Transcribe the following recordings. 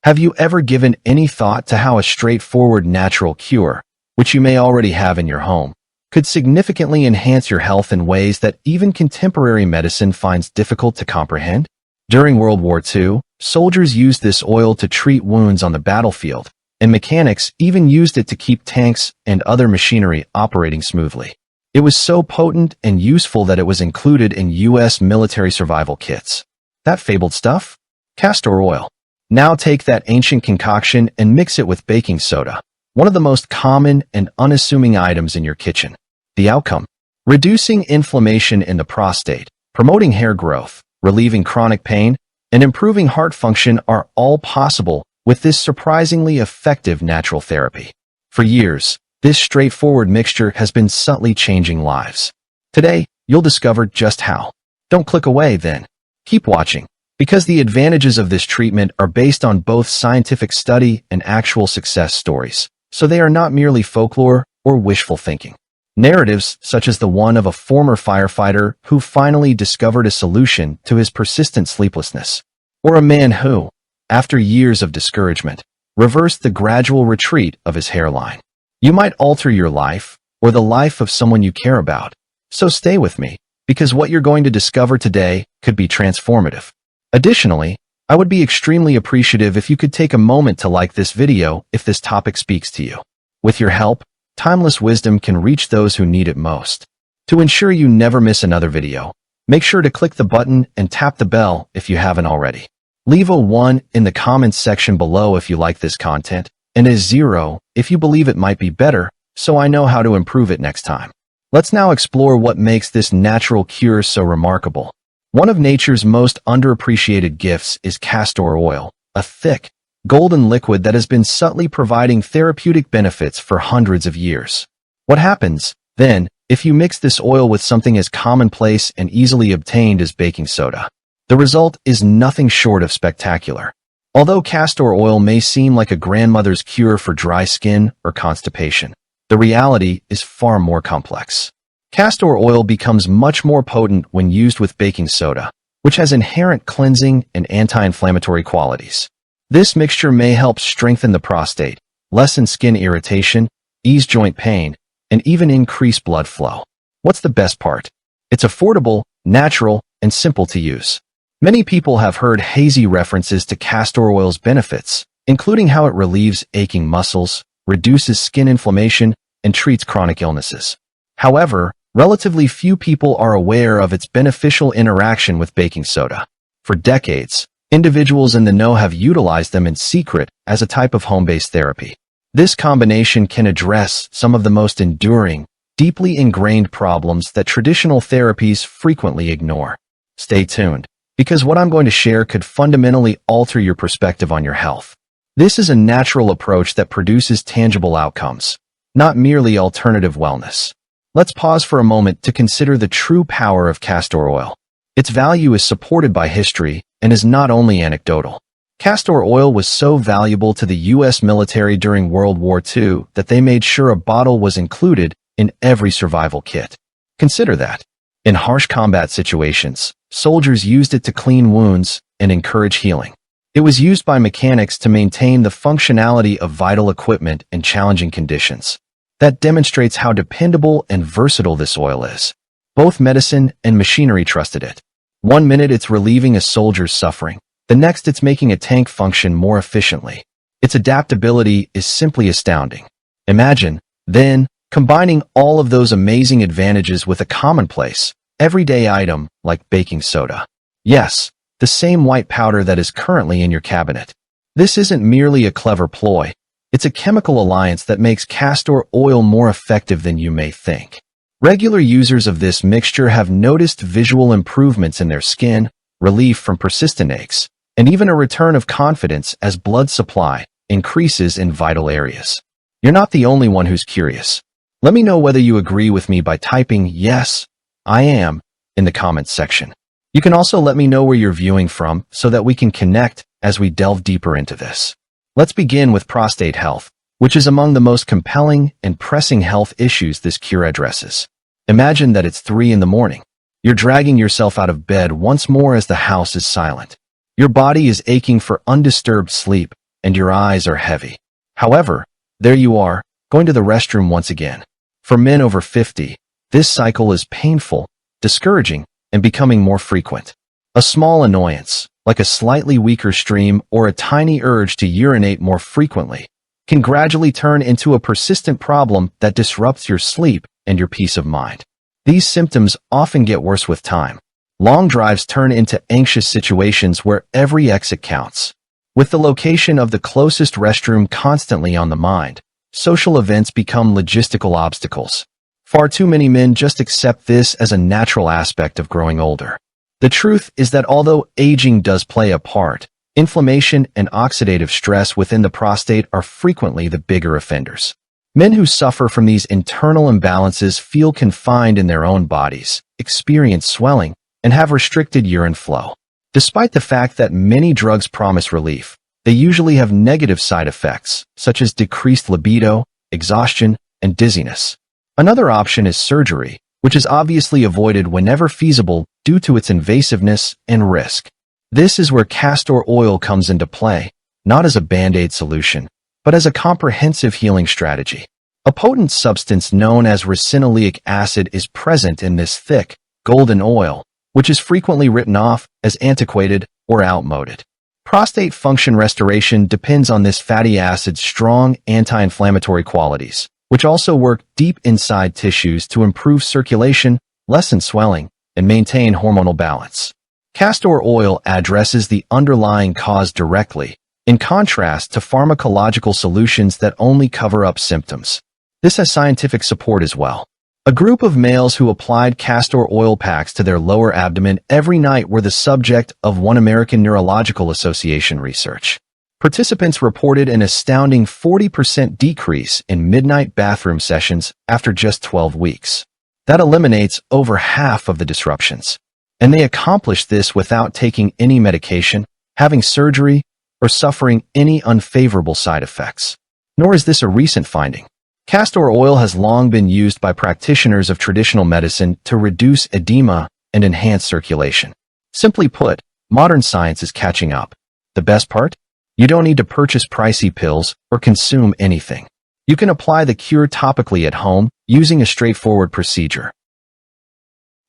Have you ever given any thought to how a straightforward natural cure, which you may already have in your home, could significantly enhance your health in ways that even contemporary medicine finds difficult to comprehend? During World War II, soldiers used this oil to treat wounds on the battlefield, and mechanics even used it to keep tanks and other machinery operating smoothly. It was so potent and useful that it was included in U.S. military survival kits. That fabled stuff? Castor oil. Now take that ancient concoction and mix it with baking soda, one of the most common and unassuming items in your kitchen. The outcome? Reducing inflammation in the prostate, promoting hair growth, relieving chronic pain, and improving heart function are all possible with this surprisingly effective natural therapy. For years, this straightforward mixture has been subtly changing lives. Today, you'll discover just how. Don't click away then. Keep watching, because the advantages of this treatment are based on both scientific study and actual success stories, so they are not merely folklore or wishful thinking. Narratives such as the one of a former firefighter who finally discovered a solution to his persistent sleeplessness, or a man who, after years of discouragement, reversed the gradual retreat of his hairline. You might alter your life or the life of someone you care about, so stay with me, because what you're going to discover today could be transformative. Additionally, I would be extremely appreciative if you could take a moment to like this video if this topic speaks to you. With your help, timeless wisdom can reach those who need it most. To ensure you never miss another video, make sure to click the button and tap the bell if you haven't already. Leave a 1 in the comments section below if you like this content, and a 0 if you believe it might be better, so I know how to improve it next time. Let's now explore what makes this natural cure so remarkable. One of nature's most underappreciated gifts is castor oil, a thick, golden liquid that has been subtly providing therapeutic benefits for hundreds of years. What happens, then, if you mix this oil with something as commonplace and easily obtained as baking soda? The result is nothing short of spectacular. Although castor oil may seem like a grandmother's cure for dry skin or constipation, the reality is far more complex. Castor oil becomes much more potent when used with baking soda, which has inherent cleansing and anti-inflammatory qualities. This mixture may help strengthen the prostate, lessen skin irritation, ease joint pain, and even increase blood flow. What's the best part? It's affordable, natural, and simple to use. Many people have heard hazy references to castor oil's benefits, including how it relieves aching muscles, reduces skin inflammation, and treats chronic illnesses. However, relatively few people are aware of its beneficial interaction with baking soda. For decades, individuals in the know have utilized them in secret as a type of home-based therapy. This combination can address some of the most enduring, deeply ingrained problems that traditional therapies frequently ignore. Stay tuned, because what I'm going to share could fundamentally alter your perspective on your health. This is a natural approach that produces tangible outcomes, not merely alternative wellness. Let's pause for a moment to consider the true power of castor oil. Its value is supported by history and is not only anecdotal. Castor oil was so valuable to the U.S. military during World War II that they made sure a bottle was included in every survival kit. Consider that. In harsh combat situations, soldiers used it to clean wounds and encourage healing. It was used by mechanics to maintain the functionality of vital equipment in challenging conditions. That demonstrates how dependable and versatile this oil is. Both medicine and machinery trusted it. One minute it's relieving a soldier's suffering, the next it's making a tank function more efficiently. Its adaptability is simply astounding. Imagine, then, combining all of those amazing advantages with a commonplace, everyday item like baking soda. Yes, the same white powder that is currently in your cabinet. This isn't merely a clever ploy. It's a chemical alliance that makes castor oil more effective than you may think. Regular users of this mixture have noticed visual improvements in their skin, relief from persistent aches, and even a return of confidence as blood supply increases in vital areas. You're not the only one who's curious. Let me know whether you agree with me by typing "Yes, I am" in the comments section. You can also let me know where you're viewing from so that we can connect as we delve deeper into this. Let's begin with prostate health, which is among the most compelling and pressing health issues this cure addresses. Imagine that it's 3 in the morning. You're dragging yourself out of bed once more as the house is silent. Your body is aching for undisturbed sleep, and your eyes are heavy. However, there you are, going to the restroom once again. For men over 50, this cycle is painful, discouraging, and becoming more frequent. A small annoyance, like a slightly weaker stream or a tiny urge to urinate more frequently, can gradually turn into a persistent problem that disrupts your sleep and your peace of mind. These symptoms often get worse with time. Long drives turn into anxious situations where every exit counts. With the location of the closest restroom constantly on the mind, social events become logistical obstacles. Far too many men just accept this as a natural aspect of growing older. The truth is that although aging does play a part, inflammation and oxidative stress within the prostate are frequently the bigger offenders. Men who suffer from these internal imbalances feel confined in their own bodies, experience swelling, and have restricted urine flow. Despite the fact that many drugs promise relief, they usually have negative side effects, such as decreased libido, exhaustion, and dizziness. Another option is surgery, which is obviously avoided whenever feasible due to its invasiveness and risk. This is where castor oil comes into play, not as a band-aid solution, but as a comprehensive healing strategy. A potent substance known as ricinoleic acid is present in this thick, golden oil, which is frequently written off as antiquated or outmoded. Prostate function restoration depends on this fatty acid's strong anti-inflammatory qualities, which also work deep inside tissues to improve circulation, lessen swelling, and maintain hormonal balance. Castor oil addresses the underlying cause directly, in contrast to pharmacological solutions that only cover up symptoms. This has scientific support as well. A group of males who applied castor oil packs to their lower abdomen every night were the subject of one American Neurological Association research. Participants reported an astounding 40% decrease in midnight bathroom sessions after just 12 weeks. That eliminates over half of the disruptions. And they accomplished this without taking any medication, having surgery, or suffering any unfavorable side effects. Nor is this a recent finding. Castor oil has long been used by practitioners of traditional medicine to reduce edema and enhance circulation. Simply put, modern science is catching up. The best part? You don't need to purchase pricey pills or consume anything. You can apply the cure topically at home using a straightforward procedure.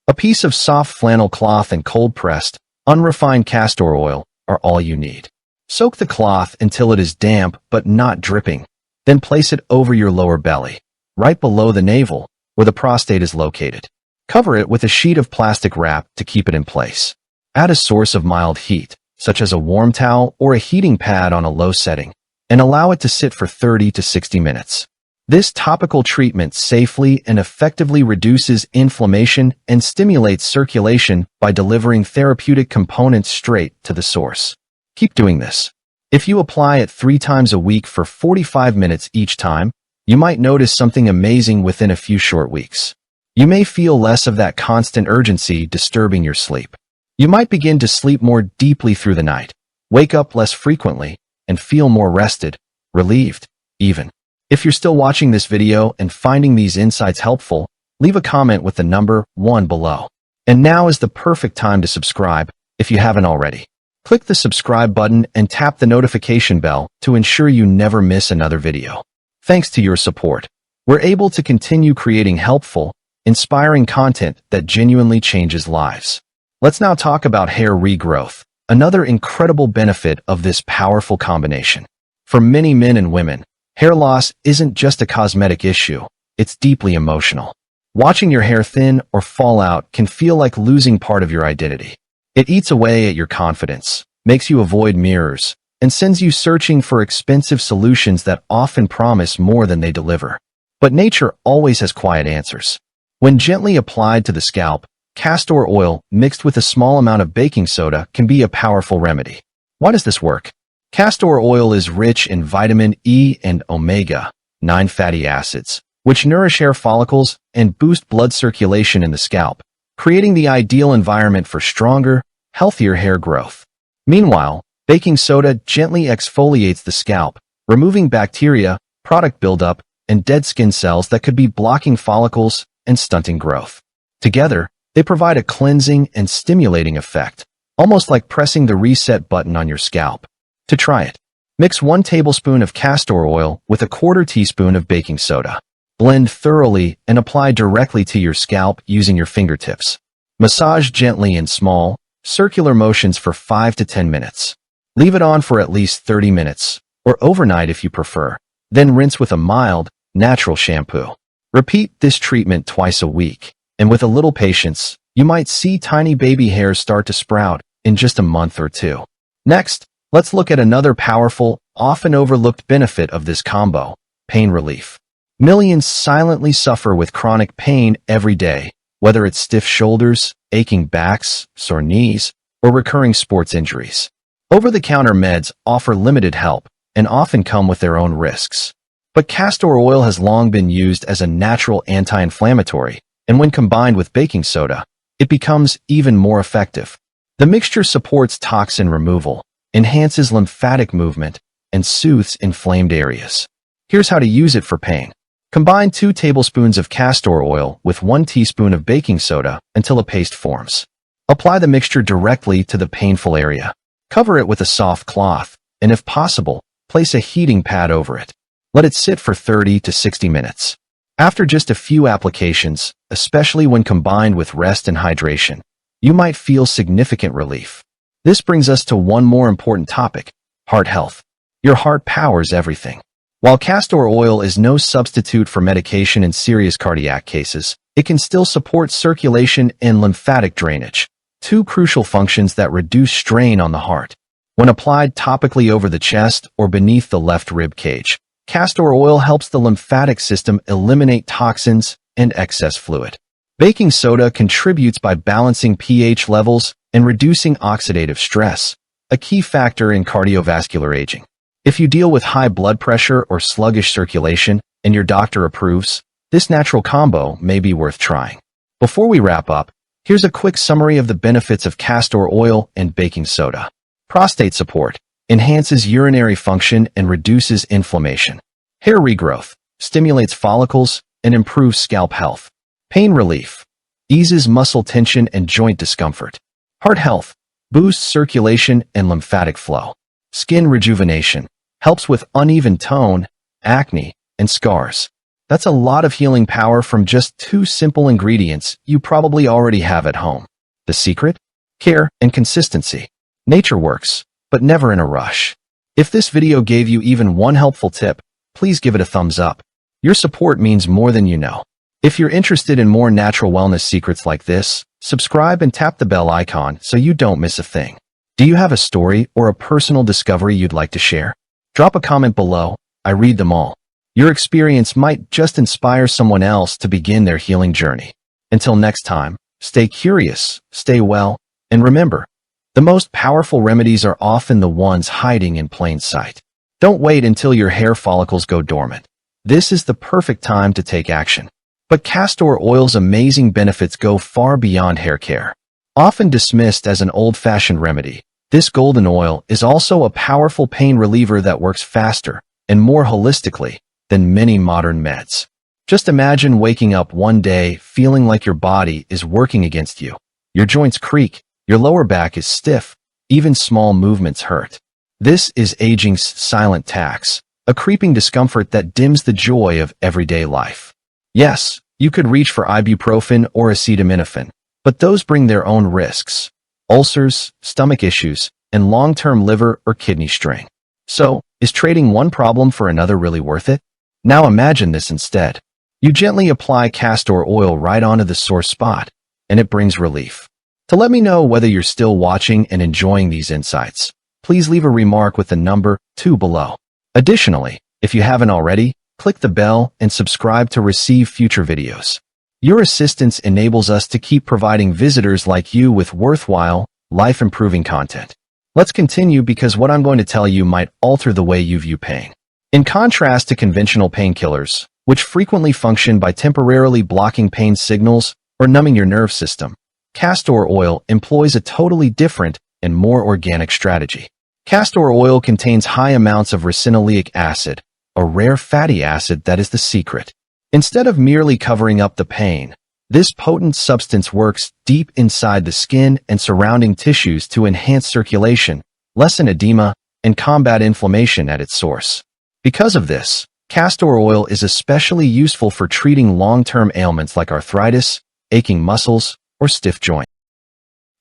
A piece of soft flannel cloth and cold-pressed, unrefined castor oil are all you need. Soak the cloth until it is damp but not dripping. Then place it over your lower belly, right below the navel, where the prostate is located. Cover it with a sheet of plastic wrap to keep it in place. Add a source of mild heat, such as a warm towel or a heating pad on a low setting, and allow it to sit for 30 to 60 minutes. This topical treatment safely and effectively reduces inflammation and stimulates circulation by delivering therapeutic components straight to the source. Keep doing this. If you apply it 3 times a week for 45 minutes each time, you might notice something amazing within a few short weeks. You may feel less of that constant urgency disturbing your sleep. You might begin to sleep more deeply through the night, wake up less frequently, and feel more rested, relieved, even. If you're still watching this video and finding these insights helpful, leave a comment with the number 1 below. And now is the perfect time to subscribe if you haven't already. Click the subscribe button and tap the notification bell to ensure you never miss another video. Thanks to your support, we're able to continue creating helpful, inspiring content that genuinely changes lives. Let's now talk about hair regrowth, another incredible benefit of this powerful combination. For many men and women, hair loss isn't just a cosmetic issue, it's deeply emotional. Watching your hair thin or fall out can feel like losing part of your identity. It eats away at your confidence, makes you avoid mirrors, and sends you searching for expensive solutions that often promise more than they deliver. But nature always has quiet answers. When gently applied to the scalp, castor oil mixed with a small amount of baking soda can be a powerful remedy. Why does this work? Castor oil is rich in vitamin E and omega-9 fatty acids, which nourish hair follicles and boost blood circulation in the scalp, creating the ideal environment for stronger, healthier hair growth. Meanwhile, baking soda gently exfoliates the scalp, removing bacteria, product buildup, and dead skin cells that could be blocking follicles and stunting growth. Together, they provide a cleansing and stimulating effect, almost like pressing the reset button on your scalp. To try it, Mix 1 tablespoon of castor oil with a quarter teaspoon of baking soda. Blend thoroughly and apply directly to your scalp using your fingertips. Massage gently in small, circular motions for 5 to 10 minutes. Leave it on for at least 30 minutes, or overnight if you prefer. Then rinse with a mild, natural shampoo. Repeat this treatment twice a week, and with a little patience, you might see tiny baby hairs start to sprout in just a month or two. Next, let's look at another powerful, often overlooked benefit of this combo: pain relief. Millions silently suffer with chronic pain every day, whether it's stiff shoulders, aching backs, sore knees, or recurring sports injuries. Over-the-counter meds offer limited help and often come with their own risks. But castor oil has long been used as a natural anti-inflammatory, and when combined with baking soda, it becomes even more effective. The mixture supports toxin removal, enhances lymphatic movement, and soothes inflamed areas. Here's how to use it for pain. Combine 2 tablespoons of castor oil with 1 teaspoon of baking soda until a paste forms. Apply the mixture directly to the painful area. Cover it with a soft cloth, and if possible, place a heating pad over it. Let it sit for 30 to 60 minutes. After just a few applications, especially when combined with rest and hydration, you might feel significant relief. This brings us to one more important topic: heart health. Your heart powers everything. While castor oil is no substitute for medication in serious cardiac cases, it can still support circulation and lymphatic drainage, 2 crucial functions that reduce strain on the heart. When applied topically over the chest or beneath the left rib cage, castor oil helps the lymphatic system eliminate toxins and excess fluid. Baking soda contributes by balancing pH levels and reducing oxidative stress, a key factor in cardiovascular aging. If you deal with high blood pressure or sluggish circulation and your doctor approves, this natural combo may be worth trying. Before we wrap up, here's a quick summary of the benefits of castor oil and baking soda. Prostate support: enhances urinary function and reduces inflammation. Hair regrowth: stimulates follicles and improves scalp health. Pain relief: eases muscle tension and joint discomfort. Heart health: boosts circulation and lymphatic flow. Skin rejuvenation: helps with uneven tone, acne, and scars. That's a lot of healing power from just 2 simple ingredients you probably already have at home. The secret? Care and consistency. Nature works, but never in a rush. If this video gave you even one helpful tip, please give it a thumbs up. Your support means more than you know. If you're interested in more natural wellness secrets like this, subscribe and tap the bell icon so you don't miss a thing. Do you have a story or a personal discovery you'd like to share? Drop a comment below. I read them all. Your experience might just inspire someone else to begin their healing journey. Until next time, stay curious, stay well, and remember, the most powerful remedies are often the ones hiding in plain sight. Don't wait until your hair follicles go dormant. This is the perfect time to take action. But castor oil's amazing benefits go far beyond hair care. Often dismissed as an old-fashioned remedy, this golden oil is also a powerful pain reliever that works faster and more holistically than many modern meds. Just imagine waking up one day feeling like your body is working against you. Your joints creak, your lower back is stiff, even small movements hurt. This is aging's silent tax, a creeping discomfort that dims the joy of everyday life. Yes, you could reach for ibuprofen or acetaminophen, but those bring their own risks: ulcers, stomach issues, and long-term liver or kidney strain. So, is trading one problem for another really worth it? Now imagine this instead. You gently apply castor oil right onto the sore spot, and it brings relief. To let me know whether you're still watching and enjoying these insights, please leave a remark with the number 2 below. Additionally, if you haven't already, click the bell and subscribe to receive future videos. Your assistance enables us to keep providing visitors like you with worthwhile, life-improving content. Let's continue because what I'm going to tell you might alter the way you view pain. In contrast to conventional painkillers, which frequently function by temporarily blocking pain signals or numbing your nerve system, castor oil employs a totally different and more organic strategy. Castor oil contains high amounts of ricinoleic acid, a rare fatty acid that is the secret. Instead of merely covering up the pain, this potent substance works deep inside the skin and surrounding tissues to enhance circulation, lessen edema, and combat inflammation at its source. Because of this, castor oil is especially useful for treating long-term ailments like arthritis, aching muscles, or stiff joints.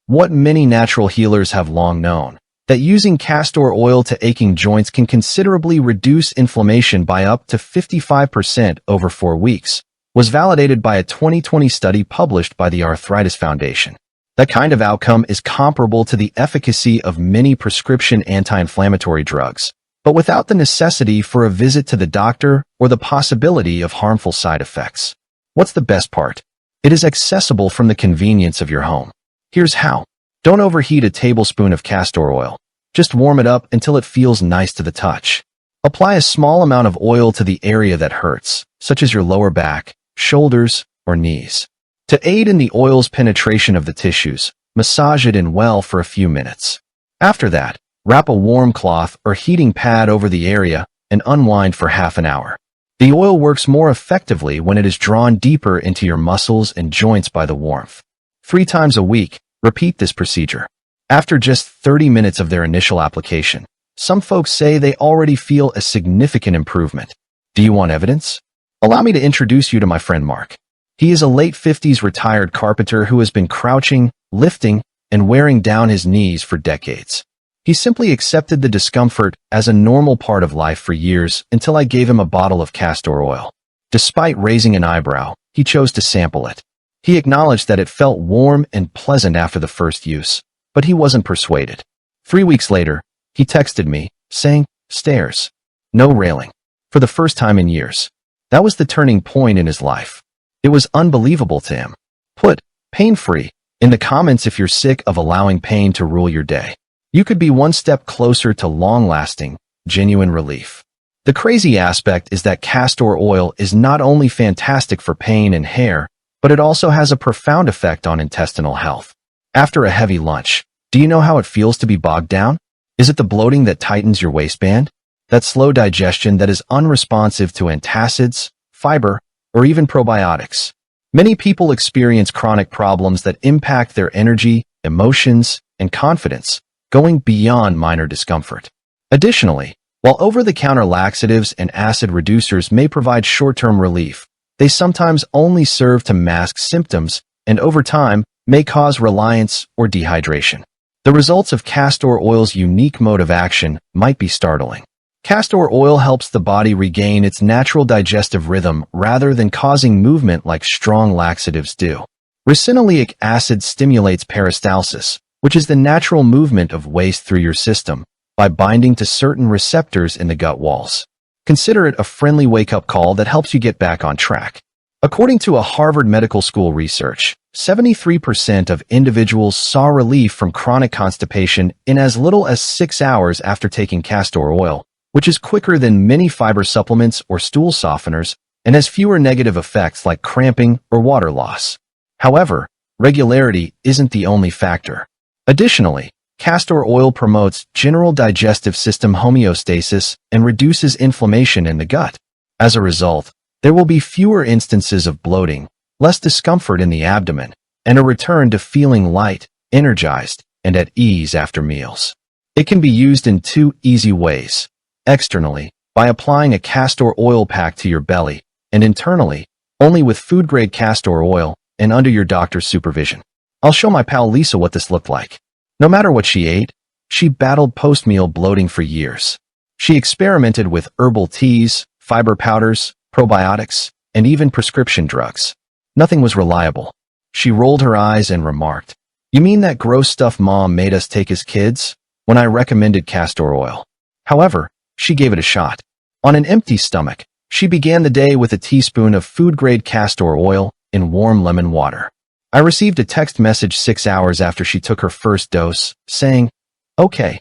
What many natural healers have long known, that using castor oil to aching joints can considerably reduce inflammation by up to 55% over 4 weeks, was validated by a 2020 study published by the Arthritis Foundation. That kind of outcome is comparable to the efficacy of many prescription anti-inflammatory drugs, but without the necessity for a visit to the doctor or the possibility of harmful side effects. What's the best part? It is accessible from the convenience of your home. Here's how. Don't overheat a tablespoon of castor oil. Just warm it up until it feels nice to the touch. Apply a small amount of oil to the area that hurts, such as your lower back, shoulders, or knees. To aid in the oil's penetration of the tissues, massage it in well for a few minutes. After that, wrap a warm cloth or heating pad over the area and unwind for half an hour. The oil works more effectively when it is drawn deeper into your muscles and joints by the warmth. 3 times a week, repeat this procedure. After just 30 minutes of their initial application, some folks say they already feel a significant improvement. Do you want evidence? Allow me to introduce you to my friend Mark. He is a late 50s retired carpenter who has been crouching, lifting, and wearing down his knees for decades. He simply accepted the discomfort as a normal part of life for years until I gave him a bottle of castor oil. Despite raising an eyebrow, he chose to sample it. He acknowledged that it felt warm and pleasant after the first use, but he wasn't persuaded. 3 weeks later, he texted me, saying, "Stairs. No railing." For the first time in years. That was the turning point in his life. It was unbelievable to him. Put pain-free in the comments if you're sick of allowing pain to rule your day. You could be one step closer to long-lasting, genuine relief. The crazy aspect is that castor oil is not only fantastic for pain and hair, but it also has a profound effect on intestinal health. After a heavy lunch, do you know how it feels to be bogged down? Is it the bloating that tightens your waistband? That slow digestion that is unresponsive to antacids, fiber, or even probiotics? Many people experience chronic problems that impact their energy, emotions, and confidence, going beyond minor discomfort. Additionally, while over-the-counter laxatives and acid reducers may provide short-term relief, they sometimes only serve to mask symptoms and over time may cause reliance or dehydration. The results of castor oil's unique mode of action might be startling. Castor oil helps the body regain its natural digestive rhythm rather than causing movement like strong laxatives do. Ricinoleic acid stimulates peristalsis, which is the natural movement of waste through your system, by binding to certain receptors in the gut walls. Consider it a friendly wake-up call that helps you get back on track. According to a Harvard Medical School research, 73% of individuals saw relief from chronic constipation in as little as 6 hours after taking castor oil, which is quicker than many fiber supplements or stool softeners and has fewer negative effects like cramping or water loss. However, regularity isn't the only factor. Additionally, castor oil promotes general digestive system homeostasis and reduces inflammation in the gut. As a result, there will be fewer instances of bloating, less discomfort in the abdomen, and a return to feeling light, energized, and at ease after meals. It can be used in 2 easy ways. Externally, by applying a castor oil pack to your belly, and internally, only with food-grade castor oil and under your doctor's supervision. I'll show my pal Lisa what this looked like. No matter what she ate, she battled post-meal bloating for years. She experimented with herbal teas, fiber powders, probiotics, and even prescription drugs. Nothing was reliable. She rolled her eyes and remarked, "You mean that gross stuff Mom made us take as kids?" when I recommended castor oil. However, she gave it a shot. On an empty stomach, she began the day with a teaspoon of food-grade castor oil in warm lemon water. I received a text message 6 hours after she took her first dose, saying, "Okay,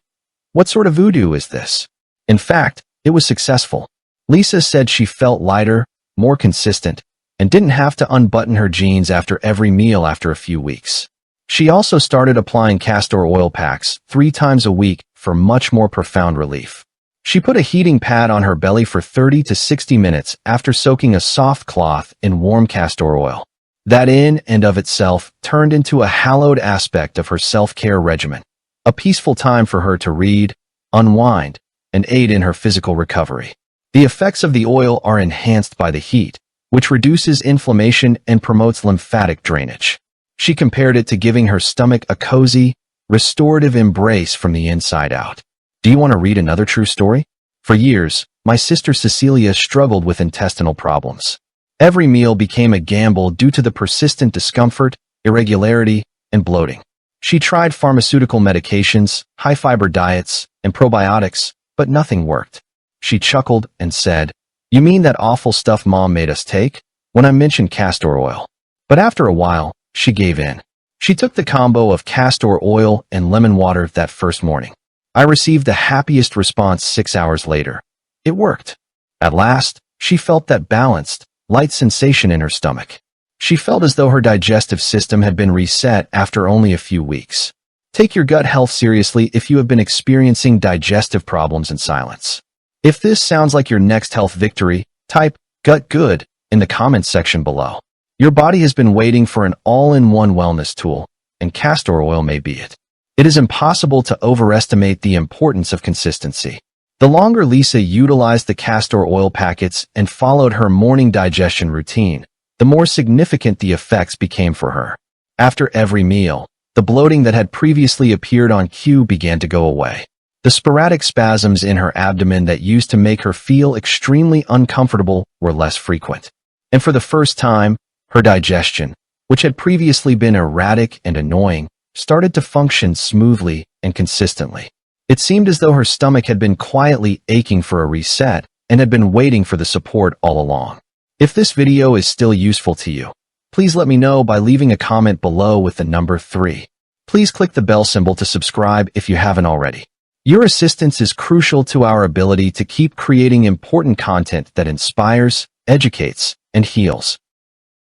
what sort of voodoo is this?" In fact, it was successful. Lisa said she felt lighter, more consistent, and didn't have to unbutton her jeans after every meal after a few weeks. She also started applying castor oil packs 3 times a week for much more profound relief. She put a heating pad on her belly for 30 to 60 minutes after soaking a soft cloth in warm castor oil. That in and of itself turned into a hallowed aspect of her self-care regimen, a peaceful time for her to read, unwind, and aid in her physical recovery. The effects of the oil are enhanced by the heat, which reduces inflammation and promotes lymphatic drainage. She compared it to giving her stomach a cozy, restorative embrace from the inside out. Do you want to read another true story? For years, my sister Cecilia struggled with intestinal problems. Every meal became a gamble due to the persistent discomfort, irregularity, and bloating. She tried pharmaceutical medications, high-fiber diets, and probiotics, but nothing worked. She chuckled and said, "You mean that awful stuff Mom made us take?" when I mentioned castor oil. But after a while, she gave in. She took the combo of castor oil and lemon water that first morning. I received the happiest response 6 hours later. It worked. At last, she felt that balanced, light sensation in her stomach. She felt as though her digestive system had been reset after only a few weeks. Take your gut health seriously if you have been experiencing digestive problems in silence. If this sounds like your next health victory, type "gut good" in the comments section below. Your body has been waiting for an all-in-one wellness tool, and castor oil may be it. It is impossible to overestimate the importance of consistency. The longer Lisa utilized the castor oil packets and followed her morning digestion routine, the more significant the effects became for her. After every meal, the bloating that had previously appeared on cue began to go away. The sporadic spasms in her abdomen that used to make her feel extremely uncomfortable were less frequent. And for the first time, her digestion, which had previously been erratic and annoying, started to function smoothly and consistently. It seemed as though her stomach had been quietly aching for a reset and had been waiting for the support all along. If this video is still useful to you, please let me know by leaving a comment below with the number 3. Please click the bell symbol to subscribe if you haven't already. Your assistance is crucial to our ability to keep creating important content that inspires, educates, and heals.